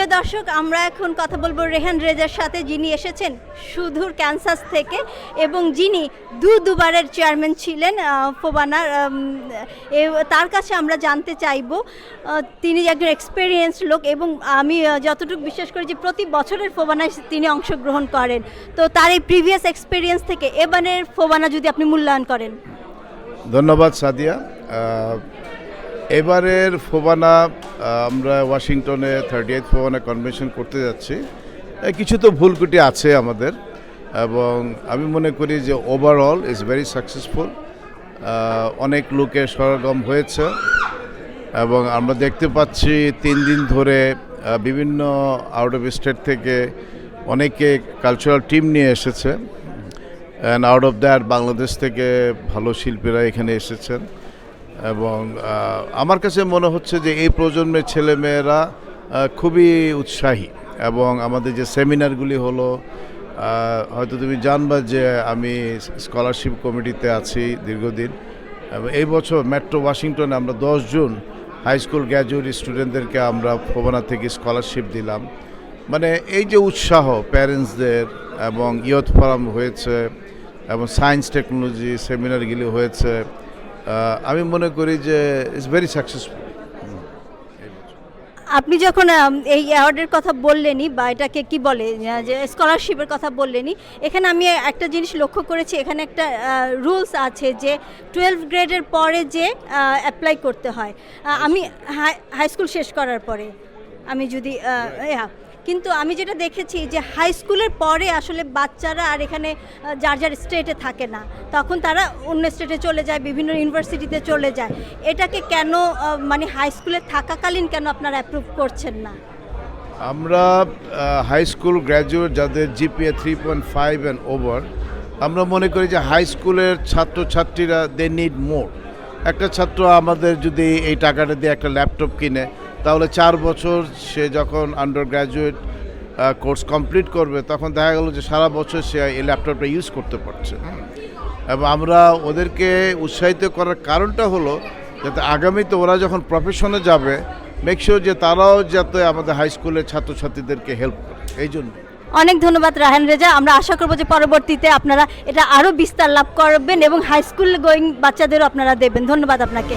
প্রিয় দর্শক, আমরা এখন কথা বলবো রেহান রেজার সাথে, যিনি এসেছেন সুদূর ক্যানসাস থেকে এবং যিনি দুবারের চেয়ারম্যান ছিলেন ফোবানার। তার কাছে আমরা জানতে চাইব, তিনি একজন এক্সপেরিয়েন্স লোক এবং আমি যতটুকু বিশ্বাস করি যে প্রতি বছরের ফোবানায় তিনি অংশগ্রহণ করেন। তো তার এই প্রিভিয়াস এক্সপেরিয়েন্স থেকে এবারের ফোবানা যদি আপনি মূল্যায়ন করেন। ধন্যবাদ সাদিয়া। এবারের ফোবানা আমরা ওয়াশিংটনে 38th ফোবানা কনভেনশন করতে যাচ্ছি। কিছু তো ভুলকুটি আছে আমাদের, এবং আমি মনে করি যে ওভারঅল ইজ ভেরি সাকসেসফুল। অনেক লোকের সরগম হয়েছে এবং আমরা দেখতে পাচ্ছি 3 দিন ধরে বিভিন্ন আউট অফ স্টেট থেকে অনেকে কালচারাল টিম নিয়ে এসেছে, and out of that Bangladesh থেকে ভালো শিল্পীরা এখানে এসেছেন। এবং আমার কাছে মনে হচ্ছে যে এই প্রজন্মের ছেলেমেয়েরা খুবই উৎসাহী। এবং আমাদের যে সেমিনারগুলি হলো, হয়তো তুমি জানবা যে আমি স্কলারশিপ কমিটিতে আছি দীর্ঘদিন, এবং এই বছর মেট্রো ওয়াশিংটনে আমরা 10 জুন হাই স্কুল গ্র্যাজুয়েট স্টুডেন্টদেরকে আমরা ফোবানা থেকে স্কলারশিপ দিলাম। মানে এই যে উৎসাহ প্যারেন্টসদের, এবং ইয়থ ফোরাম হয়েছে, এবং সায়েন্স টেকনোলজি সেমিনারগুলি হয়েছে, আমি মনে করি যে ইটস ভেরি সাকসেসফুল। আপনি যখন এই অ্যাওয়ার্ডের কথা বললেনই, বা এটাকে কি বলে, যে স্কলারশিপের কথা বললেনই, এখানে আমি একটা জিনিস লক্ষ্য করেছি, এখানে একটা রুলস আছে যে 12 গ্রেডের পরে যে অ্যাপ্লাই করতে হয়। আমি হাই স্কুল শেষ করার পরে আমি যদি কিন্তু আমি যেটা দেখেছি যে হাই স্কুলের পরে আসলে বাচ্চারা আর এখানে যার স্টেটে থাকে না, তখন তারা অন্য স্টেটে চলে যায়, বিভিন্ন ইউনিভার্সিটিতে চলে যায়। এটাকে কেন, মানে হাই স্কুলে থাকাকালীন কেন আপনারা অ্যাপ্রুভ করছেন না? আমরা হাই স্কুল গ্র্যাজুয়েট যাদের জিপিএ 3.5 অ্যান্ড ওভার, আমরা মনে করি যে হাই স্কুলের ছাত্রছাত্রীরা দে নিড মোর। একটা ছাত্র আমাদের যদি এই টাকাটা দিয়ে একটা ল্যাপটপ কিনে, তাহলে 4 বছর সে যখন আন্ডার গ্র্যাজুয়েট কোর্স কমপ্লিট করবে, তখন দেখা গেল যে সারা বছর সে এই ল্যাপটপটা ইউজ করতে পারছে। এবং আমরা ওদেরকে উৎসাহিত করার কারণটা হলো যাতে আগামীতে ওরা যখন প্রফেশনে যাবে, মেক শিওর যে তারাও যাতে আমাদের হাই স্কুলের ছাত্রছাত্রীদেরকে হেল্প করে। এই জন্য অনেক ধন্যবাদ রাহান রেজা। আমরা আশা করব যে পরবর্তীতে আপনারা এটা আরও বিস্তার লাভ করবেন এবং হাই স্কুল গোয়িং বাচ্চাদেরও আপনারা দেবেন। ধন্যবাদ আপনাকে।